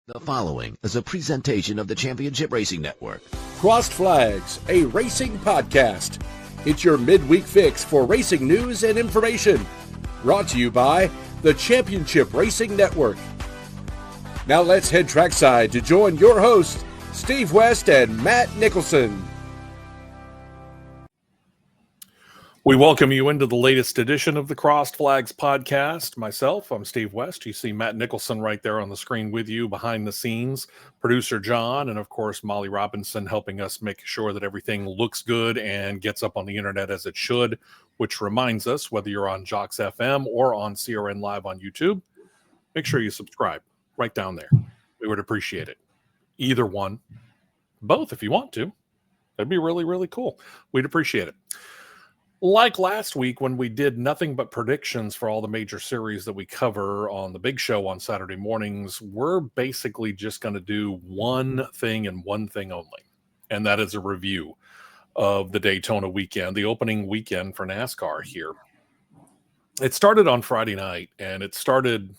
The following is a presentation of the Championship Racing Network. Crossed Flags, a racing podcast. It's your midweek fix for racing news and information. Brought to you by the Championship Racing Network. Now let's head trackside to join your hosts, Steve West and Matt Nicholson. We welcome you into the latest edition of the Crossed Flags podcast. Myself, I'm Steve West. You see Matt Nicholson right there on the screen with you behind the scenes. Producer John, and of course Molly Robinson helping us make sure that everything looks good and gets up on the internet as it should, which reminds us, whether you're on Jocks FM or on CRN Live on YouTube, make sure you subscribe right down there. We would appreciate it. Either one, both if you want to. That'd be really, really cool. We'd appreciate it. Like last week when we did nothing but predictions for all the major series that we cover on the big show on Saturday mornings, we're basically just going to do one thing and one thing only, and that is a review of the Daytona weekend, the opening weekend for NASCAR here. It started on Friday night, and it started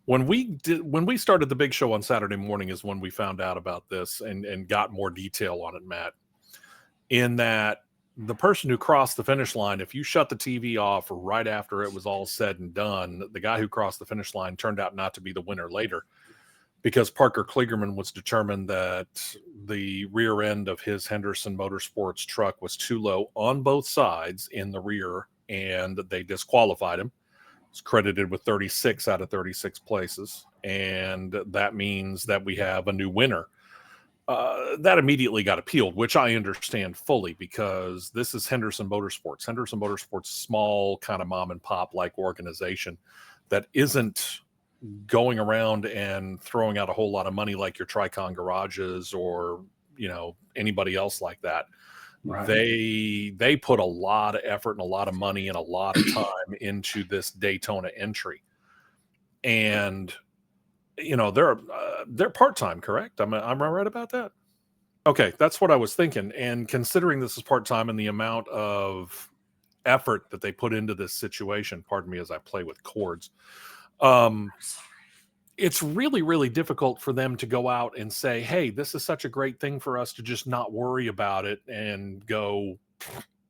when we started the big show on Saturday morning is when we found out about this and got more detail on it, Matt, in that the person who crossed the finish line, if you shut the TV off right after it was all said and done, the guy who crossed the finish line turned out not to be the winner later because Parker Kligerman was determined that the rear end of his Henderson Motorsports truck was too low on both sides in the rear, and they disqualified him. He's credited with 36 out of 36 places, and that means that we have a new winner. That immediately got appealed, which I understand fully because this is Henderson Motorsports. Henderson Motorsports, small kind of mom and pop like organization that isn't going around and throwing out a whole lot of money like your Tricon garages or, you know, anybody else like that. Right. They put a lot of effort and a lot of money and a lot of time into this Daytona entry. And you know, they're part-time, correct? Am I right about that? Okay, that's what I was thinking. And considering this is part-time and the amount of effort that they put into this situation, pardon me as I play with cords, it's really, really difficult for them to go out and say, hey, this is such a great thing for us to just not worry about it and go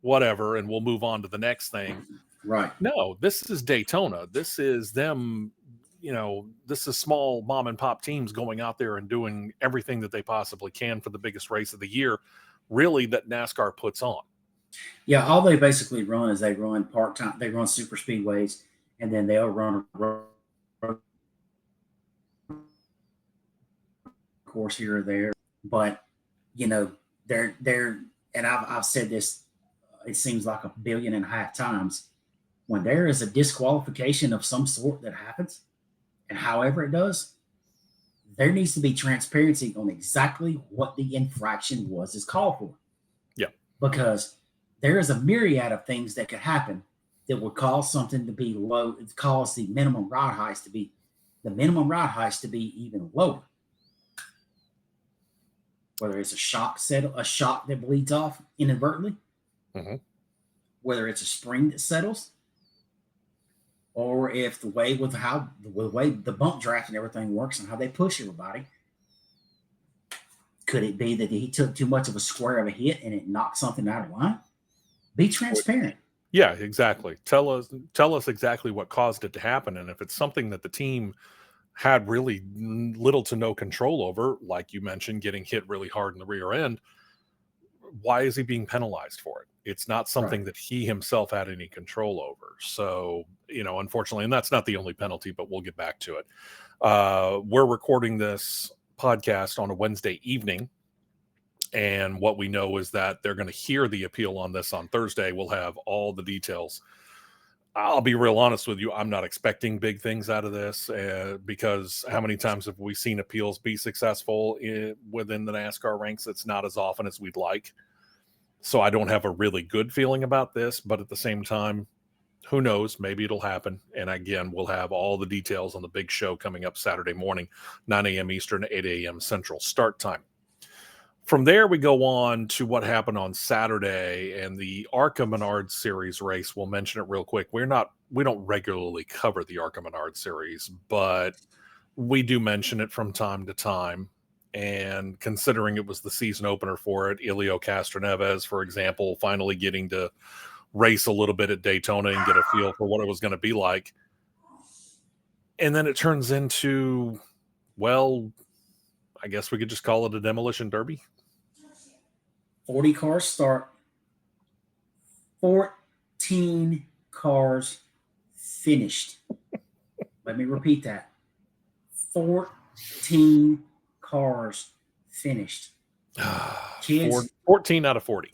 whatever, and we'll move on to the next thing. Right. No, this is Daytona. This is them. You know, this is small mom and pop teams going out there and doing everything that they possibly can for the biggest race of the year, really, that NASCAR puts on. Yeah, all they basically run is they run part-time, they run super speedways, and then they'll run a course here or there. But, you know, they're and I've said this, it seems like 1.5 billion times, when there is a disqualification of some sort that happens, and however it does, there needs to be transparency on exactly what the infraction is called for. Yeah. Because there is a myriad of things that could happen that would cause something to be low, cause the minimum ride heights to be even lower. Whether it's a shock that bleeds off inadvertently, whether it's a spring that settles, or if the way the bump draft and everything works and how they push everybody, could it be that he took too much of a square of a hit and it knocked something out of line? Be transparent. Yeah, exactly. Tell us exactly what caused it to happen. And if it's something that the team had really little to no control over, like you mentioned, getting hit really hard in the rear end, why is he being penalized for it? It's not something that he himself had any control over. So, you know, unfortunately, and that's not the only penalty, but we'll get back to it. We're recording this podcast on a Wednesday evening. And what we know is that they're going to hear the appeal on this on Thursday. We'll have all the details. I'll be real honest with you. I'm not expecting big things out of this because how many times have we seen appeals be successful within the NASCAR ranks? It's not as often as we'd like. So I don't have a really good feeling about this, but at the same time, who knows? Maybe it'll happen. And again, we'll have all the details on the big show coming up Saturday morning, 9 a.m. Eastern, 8 a.m. Central start time. From there, we go on to what happened on Saturday and the ARCA Menard Series race. We'll mention it real quick. We don't regularly cover the ARCA Menard Series, but we do mention it from time to time. And considering it was the season opener for it, Elio Castroneves, for example, finally getting to race a little bit at Daytona and get a feel for what it was going to be like. And then it turns into, well, I guess we could just call it a demolition derby. 40 cars start, 14 cars finished. Let me repeat that. 14 cars finished. Kids, 14 out of 40.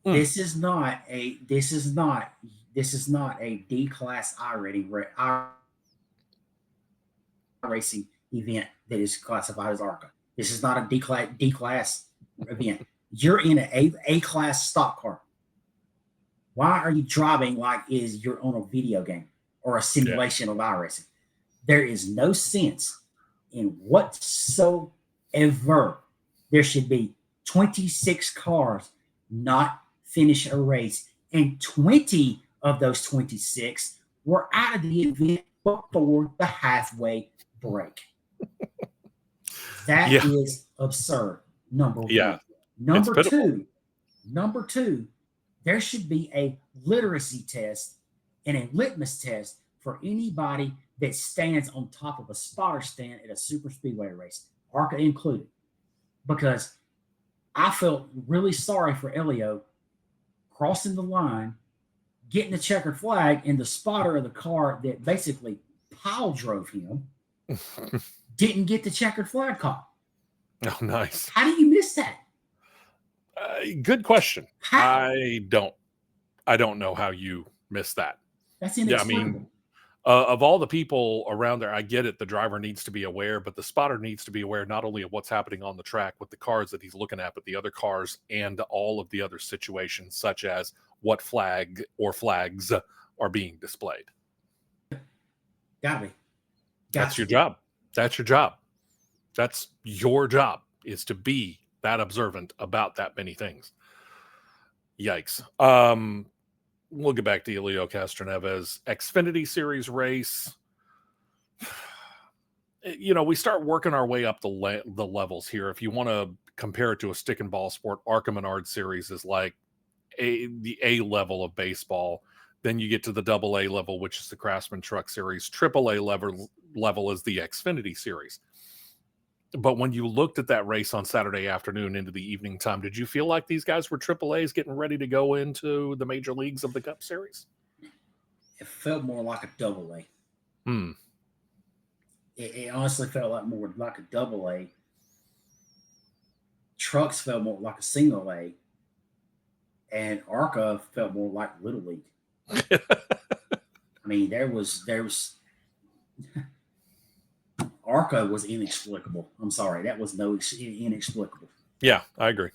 This is not a D-class racing event that is classified as ARCA. This is not a D-class event. You're in an A-class stock car. Why are you driving like you're on a video game or a simulation of iRacing? There is no sense in whatsoever. There should be 26 cars not finish a race, and 20 of those 26 were out of the event before the halfway break. That is absurd. Number one. Number two, there should be a literacy test and a litmus test for anybody that stands on top of a spotter stand at a super speedway race, ARCA included, because I felt really sorry for Elio crossing the line, getting the checkered flag, and the spotter of the car that basically pile drove him didn't get the checkered flag call. Oh, nice. How do you miss that? Good question. How? I don't know how you missed that. That's inexplicable. Yeah, I mean, of all the people around there, I get it. The driver needs to be aware, but the spotter needs to be aware not only of what's happening on the track with the cars that he's looking at, but the other cars and all of the other situations, such as what flag or flags are being displayed. Gotta be. That's your job. That's your job. That's your job, is to be that observant about that many things. Yikes. We'll get back to Elio Castroneves. Xfinity Series race. You know, we start working our way up the levels here. If you want to compare it to a stick and ball sport, ARCA Menard Series is like the A level of baseball. Then you get to the AA level, which is the Craftsman Truck Series. AAA level is the Xfinity Series. But when you looked at that race on Saturday afternoon into the evening time, did you feel like these guys were AAAs getting ready to go into the major leagues of the Cup Series? It felt more like a AA. It honestly felt more like a AA. Trucks felt more like a single A. And ARCA felt more like Little League. I mean, there was ARCA was inexplicable. I'm sorry. That was inexplicable. Yeah, I agree.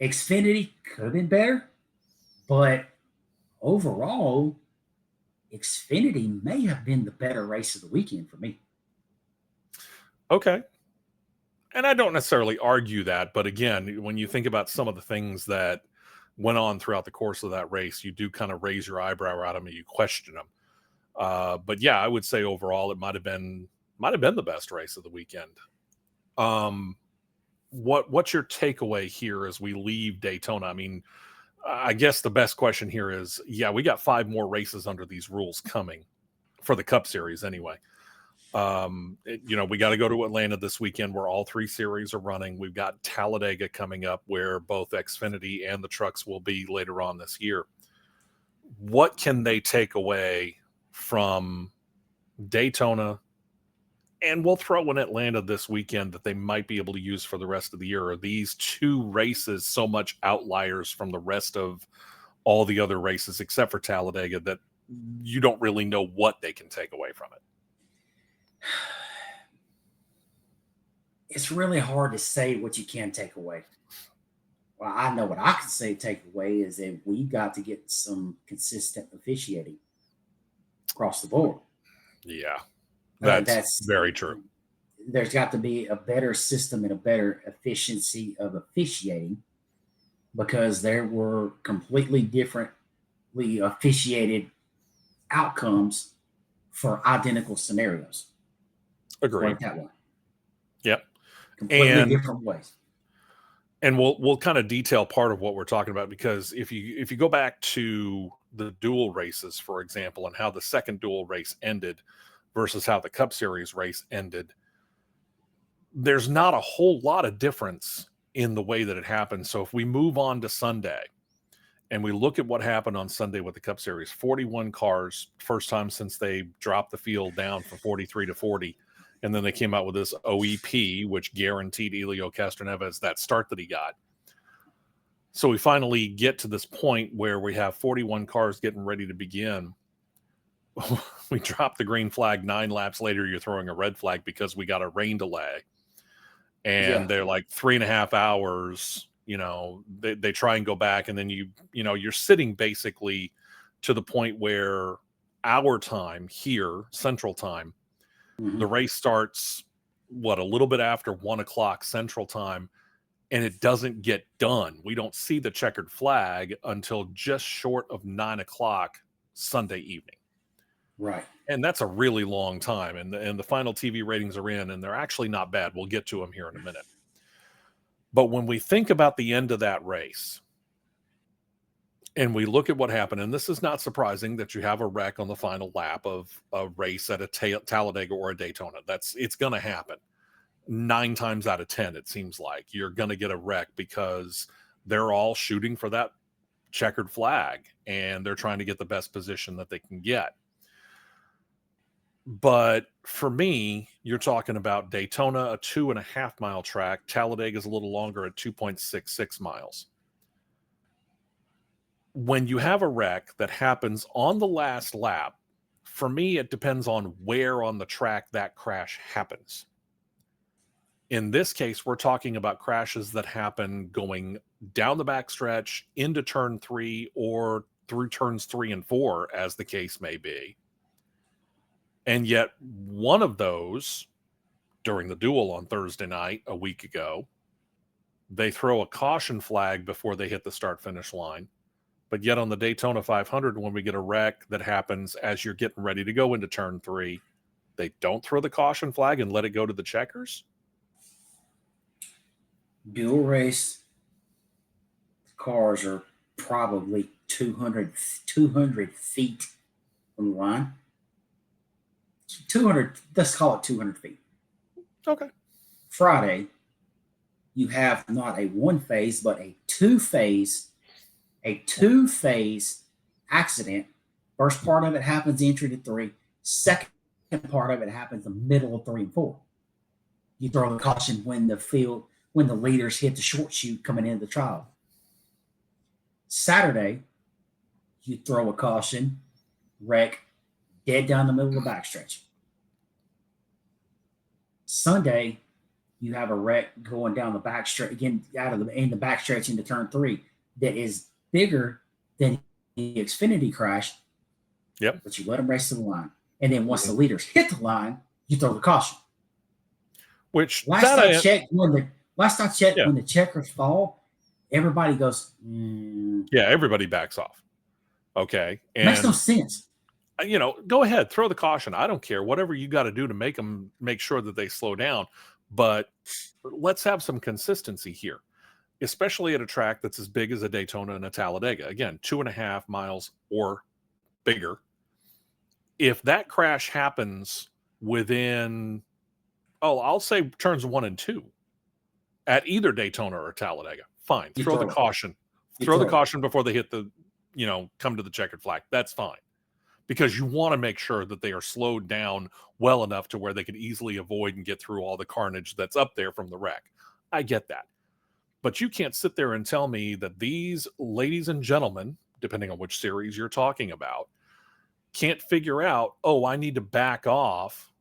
Xfinity could have been better, but overall, Xfinity may have been the better race of the weekend for me. Okay. And I don't necessarily argue that, but again, when you think about some of the things that went on throughout the course of that race, you do kind of raise your eyebrow at them and you question them. But yeah, I would say overall it might have been the best race of the weekend. What's your takeaway here as we leave Daytona? I mean, I guess the best question here is, we got 5 more races under these rules coming for the Cup Series anyway. We got to go to Atlanta this weekend where all 3 series are running. We've got Talladega coming up where both Xfinity and the trucks will be later on this year. What can they take away from Daytona? And we'll throw in Atlanta this weekend that they might be able to use for the rest of the year. Are these 2 races so much outliers from the rest of all the other races except for Talladega that you don't really know what they can take away from it? It's really hard to say what you can take away. Well, I know what I can say take away is that we got to get some consistent officiating across the board. Yeah. That's very true. There's got to be a better system and a better efficiency of officiating because there were completely differently officiated outcomes for identical scenarios. Agreed. That one. Yep. Completely different ways. And we'll kind of detail part of what we're talking about, because if you go back to the dual races, for example, and how the second dual race ended versus how the Cup Series race ended, there's not a whole lot of difference in the way that it happened. So if we move on to Sunday and we look at what happened on Sunday with the Cup Series, 41 cars, first time since they dropped the field down from 43 to 40. And then they came out with this OEP, which guaranteed Elio Castroneves that start that he got. So we finally get to this point where we have 41 cars getting ready to begin. We drop the green flag 9 laps later. You're throwing a red flag because we got a rain delay. And they're like 3.5 hours. They try and go back, and then you're sitting basically to the point where our time here, Central Time, the race starts a little bit after 1 o'clock Central Time, and it doesn't get done. We don't see the checkered flag until just short of 9 o'clock Sunday evening. Right. And that's a really long time. And the final TV ratings are in, and they're actually not bad. We'll get to them here in a minute. But when we think about the end of that race, and we look at what happened, and this is not surprising that you have a wreck on the final lap of a race at a Talladega or a Daytona. It's going to happen 9 times out of 10. It seems like you're going to get a wreck because they're all shooting for that checkered flag, and they're trying to get the best position that they can get. But for me, you're talking about Daytona, a 2.5 mile track. Talladega is a little longer at 2.66 miles. When you have a wreck that happens on the last lap, for me, it depends on where on the track that crash happens. In this case, we're talking about crashes that happen going down the backstretch into turn 3 or through turns 3 and 4, as the case may be. And yet one of those, during the duel on Thursday night a week ago, they throw a caution flag before they hit the start-finish line. But yet on the Daytona 500, when we get a wreck that happens as you're getting ready to go into turn 3, they don't throw the caution flag and let it go to the checkers? Dual race cars are probably 200 feet from the line. 200, let's call it 200 feet. Okay. Friday, you have not a one phase, but a two phase accident. First part of it happens entry to 3. Second part of it happens in the middle of 3 and 4. You throw the caution when the leaders hit the short chute coming into the trial. Saturday, you throw a caution, wreck, dead down the middle of the backstretch. Sunday, you have a wreck going down the backstretch again, in the backstretch into turn 3 that is bigger than the Xfinity crash. Yep. But you let them race to the line, and then once the leaders hit the line, you throw the caution. Which last I checked, when the checkers fall, everybody goes. Yeah, everybody backs off. Okay, and makes no sense. Go ahead, throw the caution. I don't care. Whatever you got to do to make sure that they slow down. But let's have some consistency here, especially at a track that's as big as a Daytona and a Talladega. Again, 2.5 miles or bigger. If that crash happens within, I'll say turns 1 and 2 at either Daytona or Talladega, fine. Throw the caution. Throw the caution before they hit the, come to the checkered flag. That's fine. Because you want to make sure that they are slowed down well enough to where they can easily avoid and get through all the carnage that's up there from the wreck. I get that. But you can't sit there and tell me that these ladies and gentlemen, depending on which series you're talking about, can't figure out, I need to back off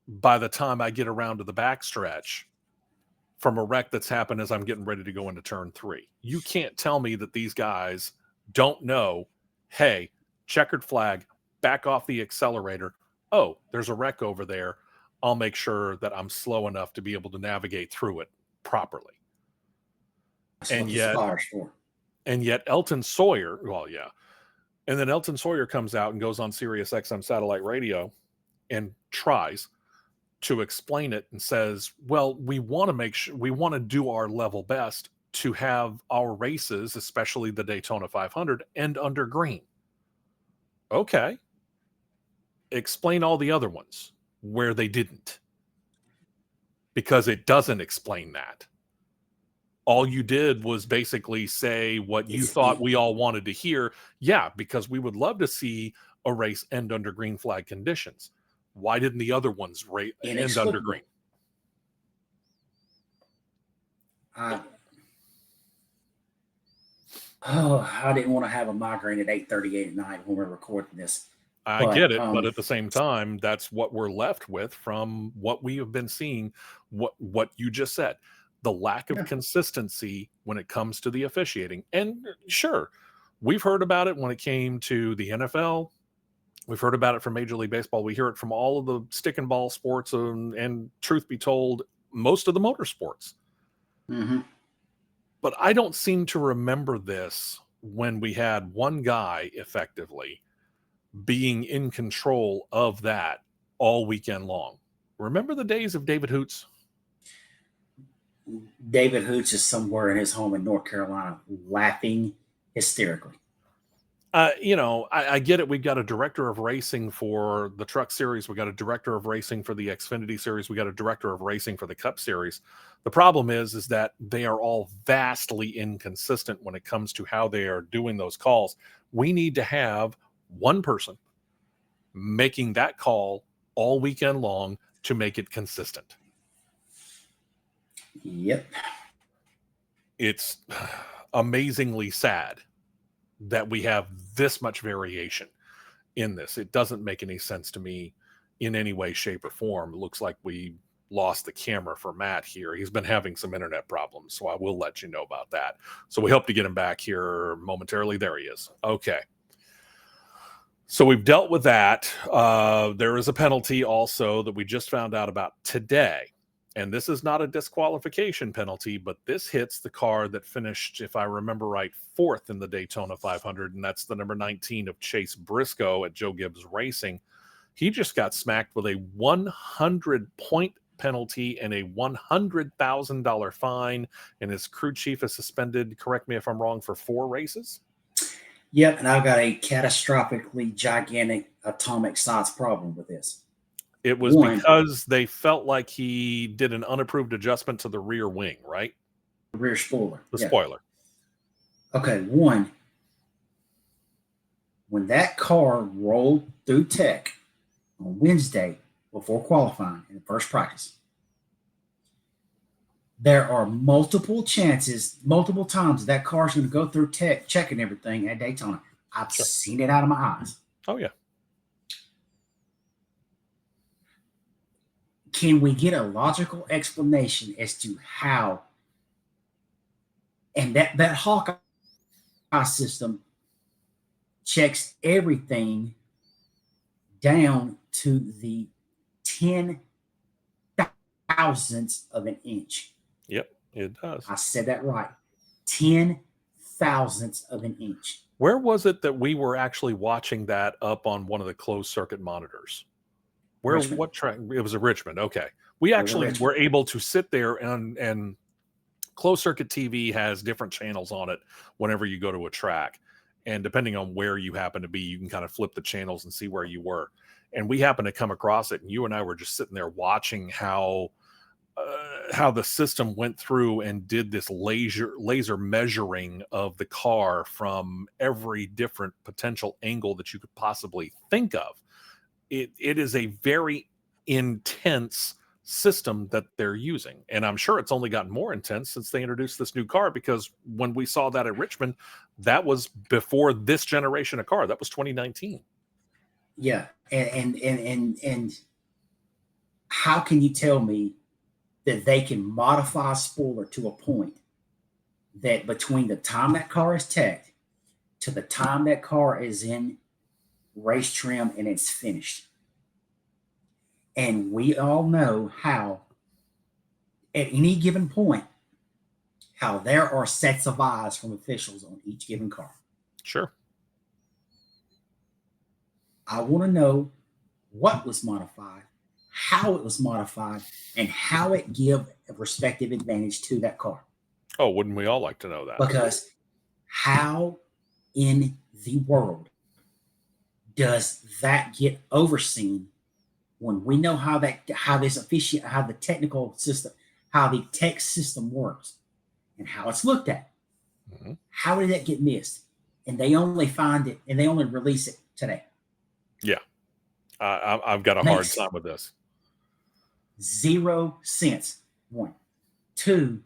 by the time I get around to the backstretch from a wreck that's happened as I'm getting ready to go into turn 3. You can't tell me that these guys don't know, hey, checkered flag, back off the accelerator. There's a wreck over there. I'll make sure that I'm slow enough to be able to navigate through it properly. And yet Elton Sawyer, and then Elton Sawyer comes out and goes on Sirius XM satellite radio and tries to explain it and says, well, we want to make sure, we want to do our level best to have our races, especially the Daytona 500, end under green. Okay. Explain all the other ones where they didn't. Because it doesn't explain that. All you did was basically say what you thought we all wanted to hear. Yeah, because we would love to see a race end under green flag conditions. Why didn't the other ones end under green? I didn't want to have a migraine at 8:38 at night when we're recording this. I get it, but at the same time, that's what we're left with from what we have been seeing, what you just said. The lack of consistency when it comes to the officiating. And sure, we've heard about it when it came to the NFL. We've heard about it from Major League Baseball. We hear it from all of the stick and ball sports and truth be told, most of the motorsports. Mm-hmm. But I don't seem to remember this when we had one guy effectively being in control of that all weekend long. Remember the days of David Hoots? David Hoots is somewhere in his home in North Carolina laughing hysterically. I get it. We've got a director of racing for the Truck Series. We got a director of racing for the Xfinity Series. We got a director of racing for the Cup Series. The problem is that they are all vastly inconsistent when it comes to how they are doing those calls. We need to have one person making that call all weekend long to make it consistent. Yep. It's amazingly sad that we have this much variation in this. It doesn't make any sense to me in any way, shape, or form. It looks like we lost the camera for Matt here. He's been having some internet problems, so I will let you know about that. So we hope to get him back here momentarily. There he is. Okay. So we've dealt with that. There is a penalty also that we just found out about today. And this is not a disqualification penalty, but this hits the car that finished, if I remember right, 4th in the Daytona 500, and that's the number 19 of Chase Briscoe at Joe Gibbs Racing. He just got smacked with a 100-point penalty and a $100,000 fine, and his crew chief is suspended, correct me if I'm wrong, for 4 races? Yep, and I've got a catastrophically gigantic atomic size problem with this. It was because they felt like he did an unapproved adjustment to the rear wing, right? The rear spoiler. The spoiler. Okay, one, when that car rolled through tech on Wednesday before qualifying in the first practice, there are multiple chances, multiple times that car's going to go through tech, checking everything at Daytona. I've seen it out of my eyes. Oh, yeah. Can we get a logical explanation as to how, and that Hawkeye system checks everything down to the 10 thousandths of an inch. Yep, it does. I said that right. 10 thousandths of an inch. Where was it that we were actually watching that up on one of the closed circuit monitors? Where? Richmond. What track? It was a Richmond. Okay. We actually were able to sit there and closed circuit TV has different channels on it whenever you go to a track. And depending on where you happen to be, you can kind of flip the channels and see where you were. And we happened to come across it. And you and I were just sitting there watching how the system went through and did this laser measuring of the car from every different potential angle that you could possibly think of. It is a very intense system that they're using. And I'm sure it's only gotten more intense since they introduced this new car, because when we saw that at Richmond, that was before this generation of car. That was 2019. Yeah. And how can you tell me that they can modify a spoiler to a point that between the time that car is teched to the time that car is in race trim and it's finished? And we all know how, at any given point, how there are sets of eyes from officials on each given car. Sure. I want to know what was modified, how it was modified, and how it give a respective advantage to that car. Oh, wouldn't we all like to know that? Because how in the world does that get overseen when we know how the technical system, how the tech system works, and how it's looked at? Mm-hmm. How did that get missed? And they only find it, and they only release it today. Yeah, I've got a hard time with this. 0 cents. 1, 2.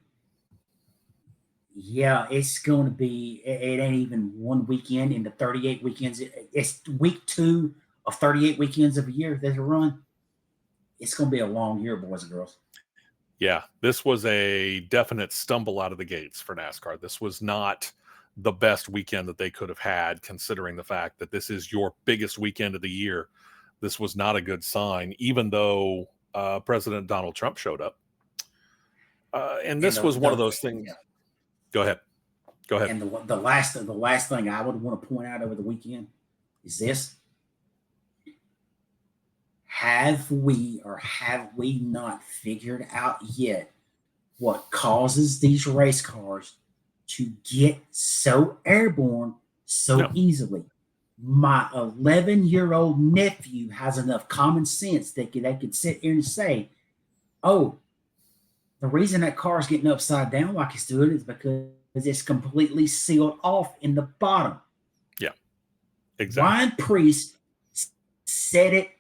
Yeah, it's going to be. It ain't even one weekend in the 38 weekends. It's week 2 of 38 weekends of a year that run. It's going to be a long year, boys and girls. Yeah, this was a definite stumble out of the gates for NASCAR. This was not the best weekend that they could have had, considering the fact that this is your biggest weekend of the year. This was not a good sign, even though President Donald Trump showed up. And this was one of those things. Yeah. Go ahead. And the last thing I would want to point out over the weekend is this: have we not figured out yet what causes these race cars to get so airborne so easily? My 11-year-old nephew has enough common sense that they could sit here and say, oh, the reason that car is getting upside down like it's doing is because it's completely sealed off in the bottom. Yeah, exactly. Ryan Preece said it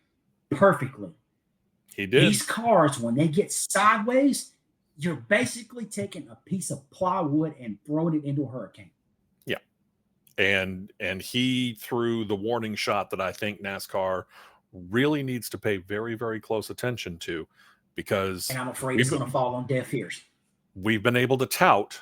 perfectly. He did. These cars, when they get sideways, you're basically taking a piece of plywood and throwing it into a hurricane. Yeah. And he threw the warning shot that I think NASCAR really needs to pay very, very close attention to, because and I'm afraid it's going to fall on deaf ears. We've been able to tout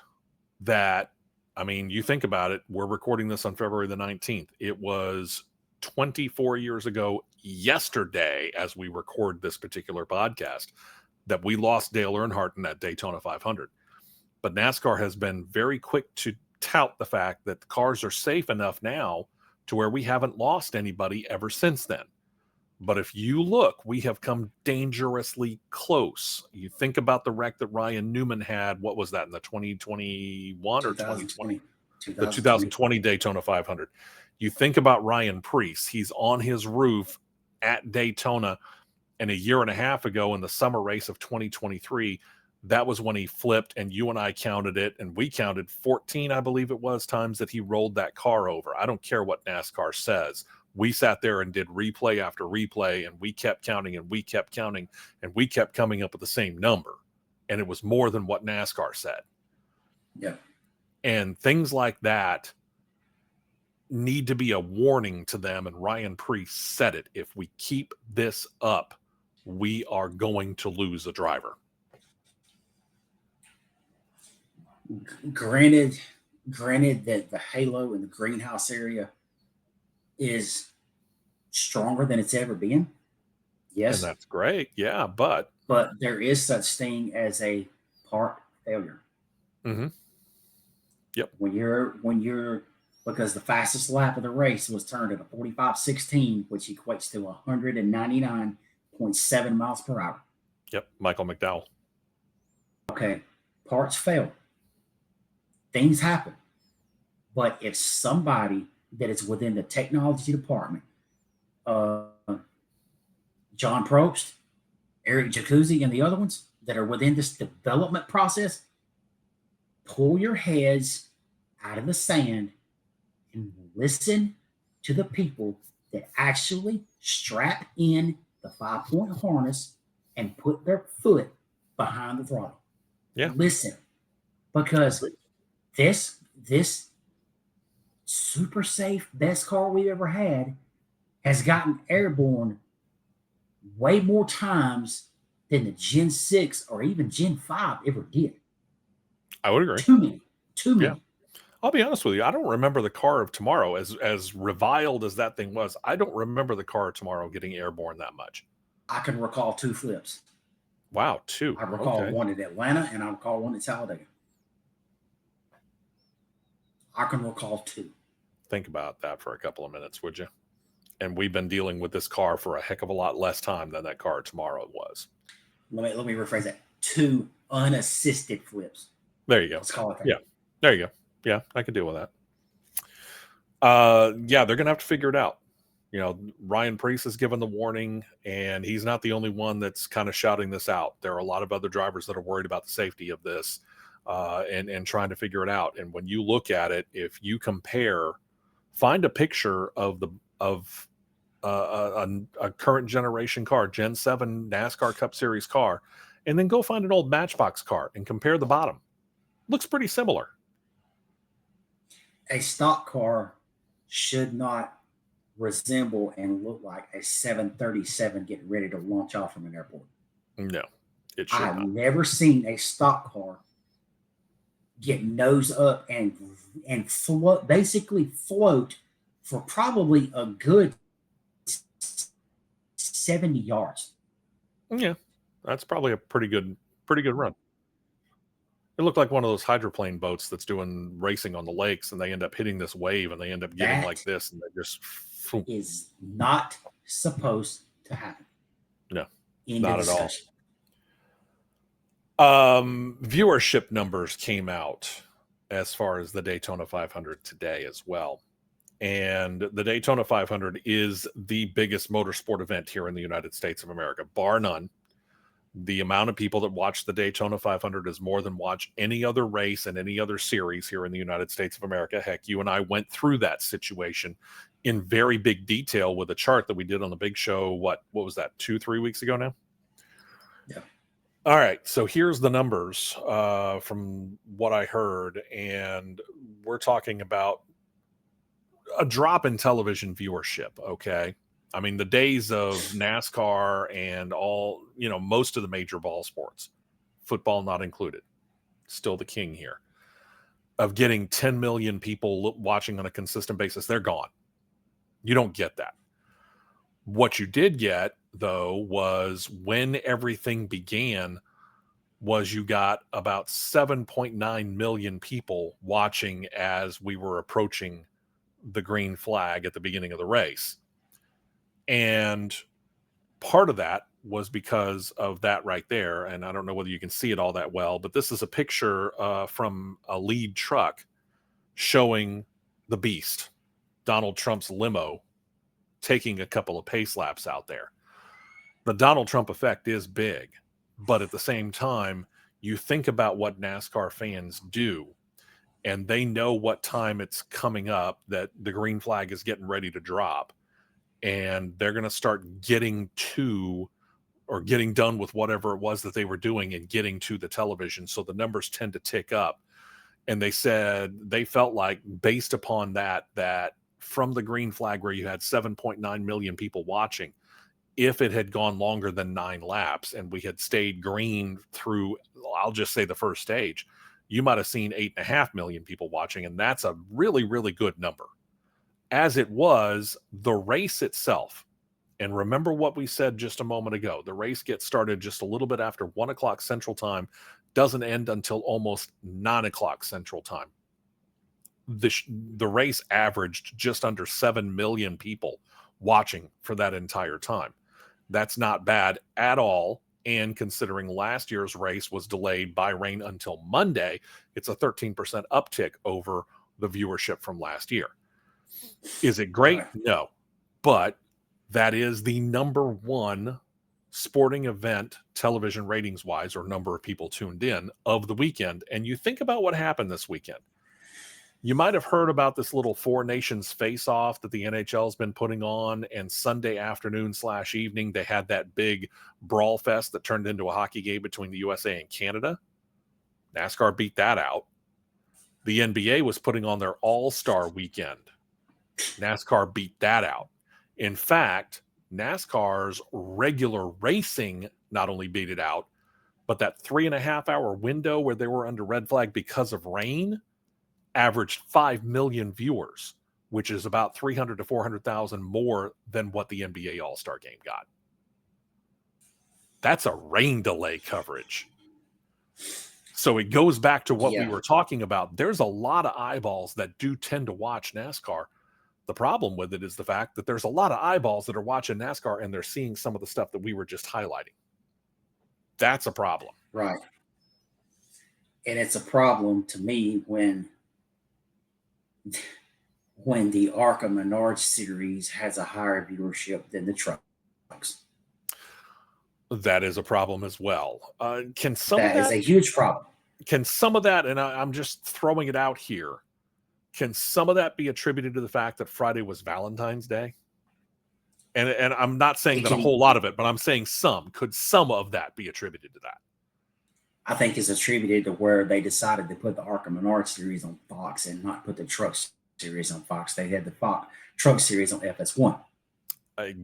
that. I mean, you think about it, we're recording this on February the 19th. It was 24 years ago yesterday, as we record this particular podcast, that we lost Dale Earnhardt in that Daytona 500. But NASCAR has been very quick to tout the fact that the cars are safe enough now to where we haven't lost anybody ever since then. But if you look, we have come dangerously close. You think about the wreck that Ryan Newman had. What was that, in the 2021 or 2020? The 2020 Daytona 500. You think about Ryan Preece. He's on his roof at Daytona. And a year and a half ago in the summer race of 2023, that was when he flipped, and you and I counted it, and we counted 14, I believe it was, times that he rolled that car over. I don't care what NASCAR says. We sat there and did replay after replay, and we kept counting, and we kept counting, and we kept coming up with the same number. And it was more than what NASCAR said. Yeah. And things like that need to be a warning to them. And Ryan Preece said it. If we keep this up, we are going to lose a driver. Granted that the halo in the greenhouse area is stronger than it's ever been. Yes. And that's great. Yeah. But there is such thing as a part failure. Mm-hmm. Yep. When you're because the fastest lap of the race was turned at a 45.16, which equates to 199.7 miles per hour. Yep. Michael McDowell. Okay. Parts fail. Things happen. But if somebody that is within the technology department, John Probst, Eric Jacuzzi, and the other ones that are within this development process, pull your heads out of the sand and listen to the people that actually strap in the 5-point harness and put their foot behind the throttle. Yeah. Listen, because this super safe, best car we've ever had has gotten airborne way more times than the Gen 6 or even Gen 5 ever did. I would agree. Too many. Yeah. I'll be honest with you. I don't remember the car of tomorrow, as reviled as that thing was. I don't remember the car of tomorrow getting airborne that much. I can recall 2 flips. Wow, 2. I recall one at Atlanta, and I recall one at Talladega. I can recall 2. Think about that for a couple of minutes, would you? And we've been dealing with this car for a heck of a lot less time than that car tomorrow was. Let me rephrase that. 2 unassisted flips. There you go. Let's call it that. Yeah. There you go. Yeah, I could deal with that. Yeah, they're going to have to figure it out. You know, Ryan Preece has given the warning, and he's not the only one that's kind of shouting this out. There are a lot of other drivers that are worried about the safety of this and trying to figure it out. And when you look at it, if you compare, find a picture of a current generation car, Gen 7 NASCAR Cup Series car, and then go find an old Matchbox car and compare the bottom. Looks pretty similar. A stock car should not resemble and look like a 737 getting ready to launch off from an airport. No, it should I've not. never seen a stock car get nose up and basically float for probably a good 70 yards. Yeah, that's probably a pretty good run. It looked like one of those hydroplane boats that's doing racing on the lakes, and they end up hitting this wave, and they end up getting like this, and they just is not supposed to happen. No, End not of at all. discussion. Viewership numbers came out as far as the Daytona 500 today as well. And the Daytona 500 is the biggest motorsport event here in the United States of America, bar none. The amount of people that watch the Daytona 500 is more than watch any other race and any other series here in the United States of America. Heck, you and I went through that situation in very big detail with a chart that we did on the big show. What was that, 2-3 weeks ago now? Yeah. All right, so here's the numbers from what I heard, and we're talking about a drop in television viewership, okay? I mean, the days of NASCAR and all, most of the major ball sports, football not included, still the king here, of getting 10 million people watching on a consistent basis, they're gone. You don't get that. What you did get, though, was when everything began, was you got about 7.9 million people watching as we were approaching the green flag at the beginning of the race. And part of that was because of that right there. And I don't know whether you can see it all that well, but this is a picture from a lead truck showing the beast, Donald Trump's limo, taking a couple of pace laps out there. The Donald Trump effect is big, but at the same time, you think about what NASCAR fans do, and they know what time it's coming up, that the green flag is getting ready to drop, and they're going to start getting done with whatever it was that they were doing and getting to the television. So the numbers tend to tick up. And they said they felt like, based upon that from the green flag where you had 7.9 million people watching, if it had gone longer than 9 laps and we had stayed green through, I'll just say, the first stage, you might have seen 8.5 million people watching. And that's a really, really good number. As it was, the race itself, and remember what we said just a moment ago, the race gets started just a little bit after 1 o'clock Central Time, doesn't end until almost 9 o'clock Central Time. The race averaged just under 7 million people watching for that entire time. That's not bad at all. And considering last year's race was delayed by rain until Monday, it's a 13% uptick over the viewership from last year. Is it great? No. But that is the number one sporting event, television ratings wise, or number of people tuned in of the weekend. And you think about what happened this weekend. You might have heard about this little Four Nations face-off that the NHL has been putting on, and Sunday afternoon/evening, they had that big brawl fest that turned into a hockey game between the USA and Canada. NASCAR beat that out. The NBA was putting on their All-Star weekend. NASCAR beat that out. In fact, NASCAR's regular racing not only beat it out, but that 3.5-hour window where they were under red flag because of rain averaged 5 million viewers, which is about 300 to 400,000 more than what the NBA All-Star game got. That's a rain delay coverage. So it goes back to what we were talking about. There's a lot of eyeballs that do tend to watch NASCAR, The problem with it is the fact that there's a lot of eyeballs that are watching NASCAR and they're seeing some of the stuff that we were just highlighting. That's a problem. Right. And it's a problem to me when the ARCA Menards series has a higher viewership than the trucks. That is a problem as well. Can That is a huge problem. Can some of that, and I'm just throwing it out here, can some of that be attributed to the fact that Friday was Valentine's Day? And I'm not saying that a whole lot of it, but I'm saying some. Could some of that be attributed to that? I think it's attributed to where they decided to put the ARCA Menards series on Fox and not put the truck series on Fox. They had the Fox truck series on FS1.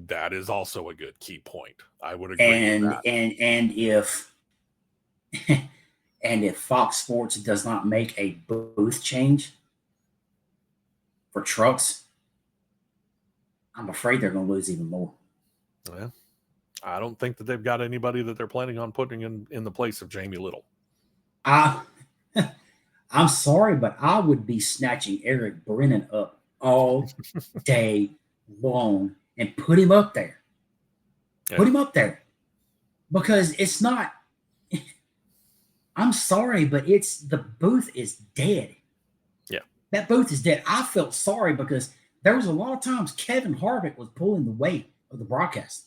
That is also a good key point. I would agree with that. And if Fox Sports does not make a booth change for trucks, I'm afraid they're going to lose even more. Yeah. I don't think that they've got anybody that they're planning on putting in the place of Jamie Little. I'm sorry, but I would be snatching Eric Brennan up all day long and put him up there. Yeah. Put him up there. Because it's not, I'm sorry, but the booth is dead. Yeah. That booth is dead. I felt sorry because there was a lot of times Kevin Harvick was pulling the weight of the broadcast.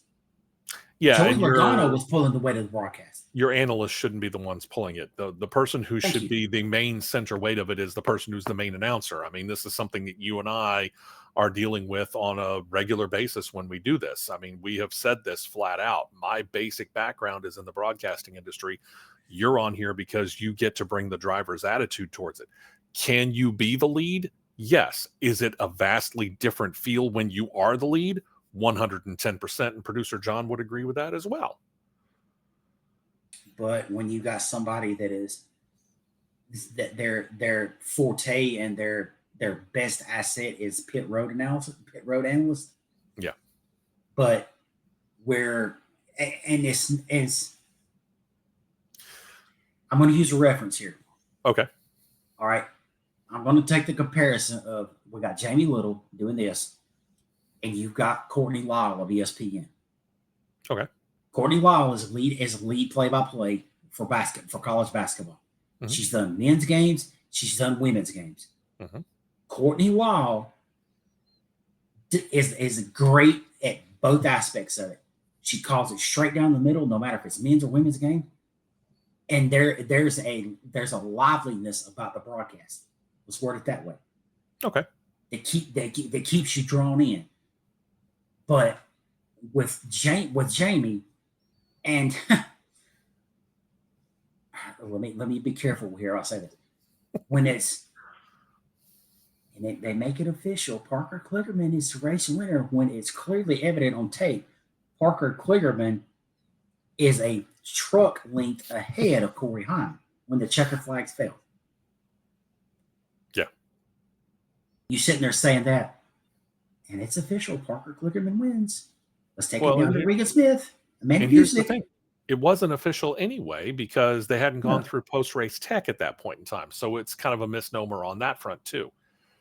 Yeah, Joey Logano was pulling the weight of the broadcast. Your analysts shouldn't be the ones pulling it. The person who should be the main center weight of it is the person who's the main announcer. I mean, this is something that you and I are dealing with on a regular basis when we do this. I mean, we have said this flat out. My basic background is in the broadcasting industry. You're on here because you get to bring the driver's attitude towards it. Can you be the lead? Yes. Is it a vastly different feel when you are the lead? 110%, and producer John would agree with that as well. But when you got somebody that is that their forte and their best asset is pit road analyst. Yeah. But it's I'm going to use a reference here. Okay. All right. I'm going to take the comparison of we got Jamie Little doing this, and you've got Courtney Lyle of ESPN. Okay. Courtney Lyle is lead play-by-play for college basketball. Mm-hmm. She's done men's games. She's done women's games. Mm-hmm. Courtney Lyle is great at both aspects of it. She calls it straight down the middle, no matter if it's men's or women's game. And there's a liveliness about the broadcast. Let's word it that way. Okay. That keeps you drawn in. But with Jamie, and let me be careful here. I'll say this. When it's and they make it official, Parker Kligerman is the race winner when it's clearly evident on tape. Parker Kligerman is a truck length ahead of Corey Heim when the checker flags fell. Yeah. You sitting there saying that, and it's official. Parker Kligerman wins. Let's take it down to Regan Smith. And here's the thing. It wasn't official anyway because they hadn't gone through post-race tech at that point in time. So it's kind of a misnomer on that front too.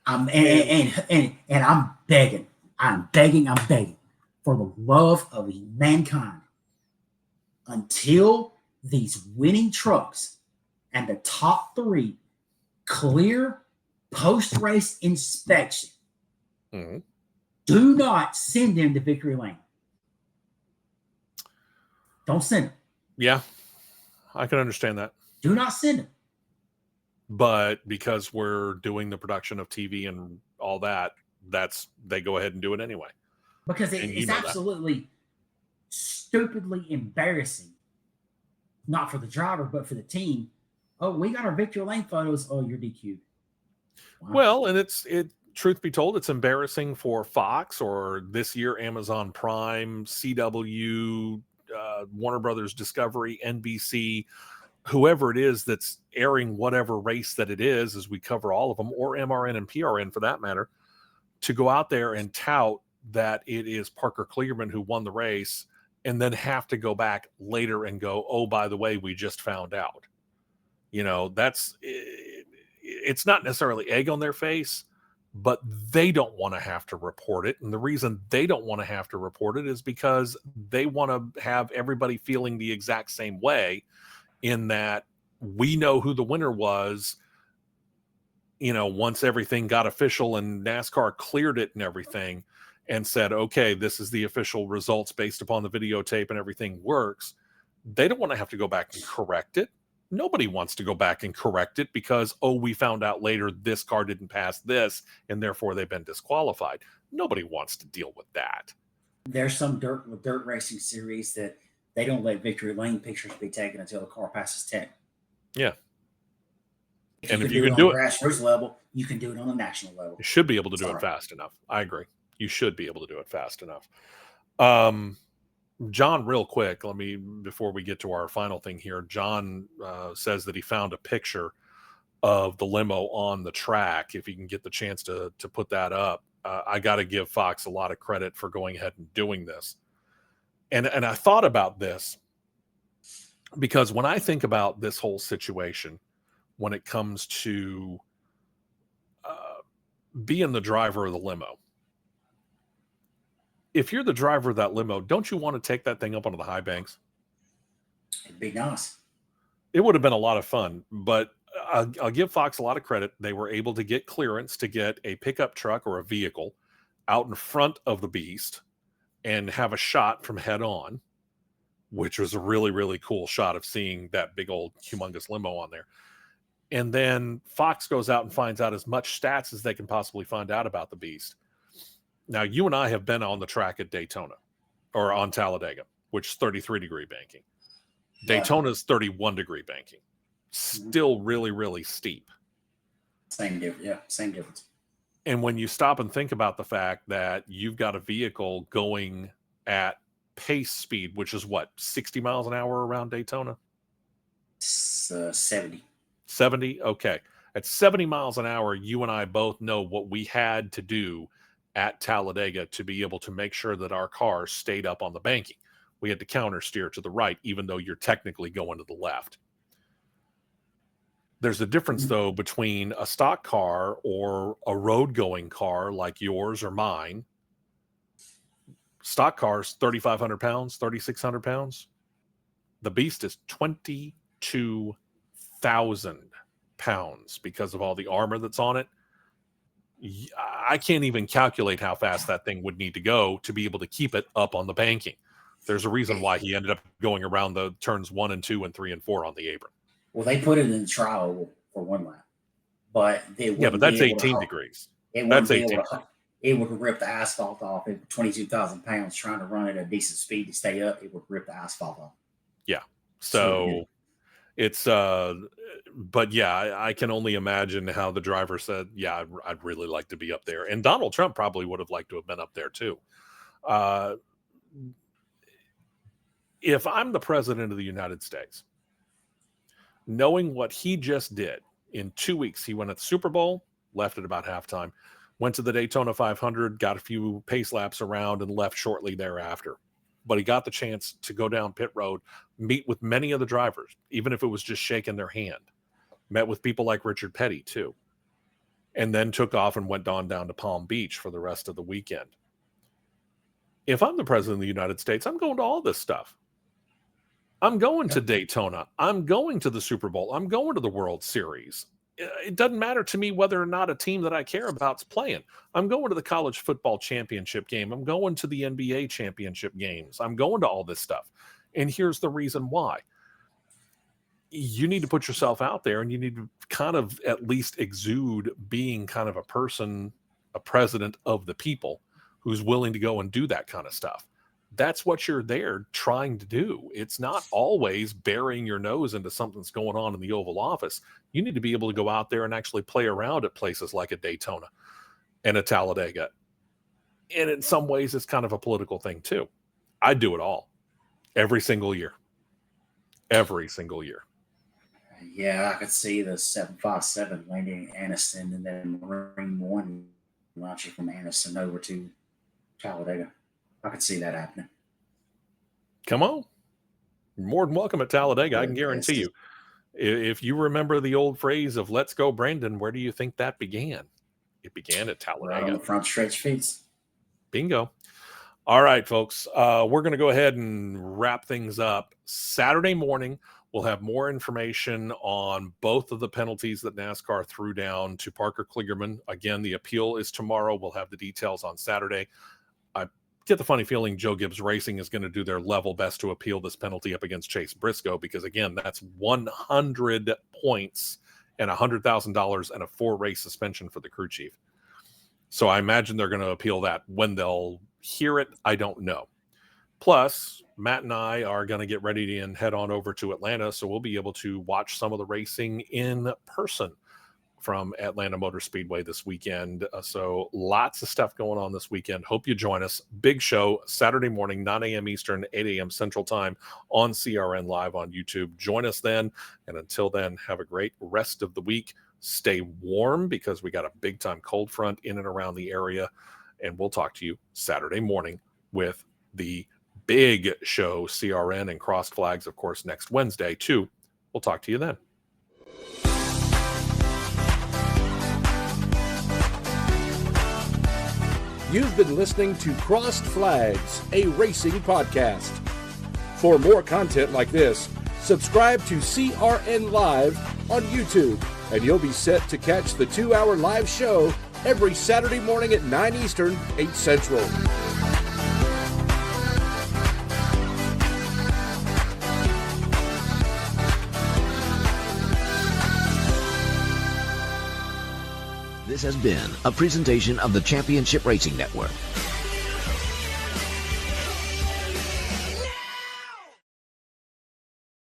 And I'm begging for the love of mankind, until these winning trucks and the top three clear post-race inspection, mm-hmm. do not send them to victory lane. Don't send them. Yeah, I can understand that. Do not send them. But because we're doing the production of TV and all that, they go ahead and do it anyway. Because it's absolutely stupidly embarrassing, not for the driver, but for the team. Oh, we got our victory lane photos. Oh, you're DQ'd. Wow. Well, and truth be told, it's embarrassing for Fox or this year Amazon Prime, CW, Warner Brothers Discovery, NBC, whoever it is that's airing whatever race that it is, as we cover all of them, or MRN and PRN for that matter, to go out there and tout that it is Parker Kligerman who won the race and then have to go back later and go, oh, by the way, we just found out. You know, it's not necessarily egg on their face, but they don't want to have to report it. And the reason they don't want to have to report it is because they want to have everybody feeling the exact same way, in that we know who the winner was, once everything got official and NASCAR cleared it and everything and said, okay, this is the official results based upon the videotape and everything works. They don't want to have to go back and correct it. Nobody wants to go back and correct it because, we found out later this car didn't pass this and therefore they've been disqualified. Nobody wants to deal with that. There's some dirt racing series that they don't let victory lane pictures be taken until the car passes 10. Yeah. If you can do it on grassroots level, you can do it on a national level. You should be able to do it fast enough. I agree. You should be able to do it fast enough. John, real quick, before we get to our final thing here, John says that he found a picture of the limo on the track. If you can get the chance to put that up, I got to give Fox a lot of credit for going ahead and doing this. And I thought about this because when I think about this whole situation, when it comes to being the driver of the limo, if you're the driver of that limo, don't you want to take that thing up onto the high banks? It'd be nice. It would have been a lot of fun, but I'll give Fox a lot of credit. They were able to get clearance to get a pickup truck or a vehicle out in front of the beast and have a shot from head on, which was a really, really cool shot of seeing that big old humongous limo on there. And then Fox goes out and finds out as much stats as they can possibly find out about the beast. Now, you and I have been on the track at Daytona or on Talladega, which is 33-degree banking. Daytona's 31-degree banking. Still really, really steep. Same difference. And when you stop and think about the fact that you've got a vehicle going at pace speed, which is what, 60 miles an hour around Daytona? 70. 70? Okay. At 70 miles an hour, you and I both know what we had to do at Talladega to be able to make sure that our cars stayed up on the banking. We had to counter steer to the right, even though you're technically going to the left. There's a difference, though, between a stock car or a road-going car like yours or mine. Stock cars, 3,500 pounds, 3,600 pounds. The Beast is 22,000 pounds because of all the armor that's on it. I can't even calculate how fast that thing would need to go to be able to keep it up on the banking. There's a reason why he ended up going around the turns 1 and 2 and 3 and 4 on the apron. Well, they put it in the trial for one lap, but that's 18 degrees. That's 18. It would rip the asphalt off. At 22,000 pounds trying to run at a decent speed to stay up, it would rip the asphalt off. Yeah. So it's but yeah, I can only imagine how the driver said, yeah, I'd really like to be up there. And Donald Trump probably would have liked to have been up there too. If I'm the president of the United States, knowing what he just did in 2 weeks, he went at the Super Bowl, left at about halftime, went to the Daytona 500, got a few pace laps around and left shortly thereafter. But he got the chance to go down pit road, meet with many of the drivers, even if it was just shaking their hand. Met with people like Richard Petty, too. And then took off and went down to Palm Beach for the rest of the weekend. If I'm the president of the United States, I'm going to all this stuff. I'm going to Daytona. I'm going to the Super Bowl. I'm going to the World Series. It doesn't matter to me whether or not a team that I care about is playing. I'm going to the college football championship game. I'm going to the NBA championship games. I'm going to all this stuff. And here's the reason why. You need to put yourself out there, and you need to kind of at least exude being kind of a person, a president of the people who's willing to go and do that kind of stuff. That's what you're there trying to do. It's not always burying your nose into something that's going on in the Oval Office. You need to be able to go out there and actually play around at places like a Daytona and a Talladega. And in some ways, it's kind of a political thing too. I do it all every single year. Every single year. Yeah, I could see the 757 landing in Anniston and then Marine One launching from Anniston over to Talladega. I could see that happening. Come on. You're more than welcome at Talladega. I can guarantee you. If you remember the old phrase of "Let's go, Brandon," where do you think that began? It began at Talladega. Right on the front stretch feeds. Bingo. All right, folks. We're going to go ahead and wrap things up. Saturday morning, we'll have more information on both of the penalties that NASCAR threw down to Parker Kligerman. Again, the appeal is tomorrow. We'll have the details on Saturday. I get the funny feeling Joe Gibbs Racing is going to do their level best to appeal this penalty up against Chase Briscoe, because, again, that's 100 points and $100,000 and a 4-race suspension for the crew chief. So I imagine they're going to appeal that. When they'll hear it, I don't know. Plus, Matt and I are going to get ready and head on over to Atlanta, so we'll be able to watch some of the racing in person from Atlanta Motor Speedway this weekend. So lots of stuff going on this weekend. Hope you join us. Big show Saturday morning, 9 a.m. Eastern, 8 a.m. Central Time on CRN Live on YouTube. Join us then. And until then, have a great rest of the week. Stay warm, because we got a big time cold front in and around the area. And we'll talk to you Saturday morning with the big show, CRN and Crossed Flags, of course, next Wednesday too. We'll talk to you then. You've been listening to Crossed Flags, a racing podcast. For more content like this, subscribe to CRN Live on YouTube, and you'll be set to catch the 2-hour live show every Saturday morning at 9 Eastern, 8 Central. This has been a presentation of the Championship Racing Network.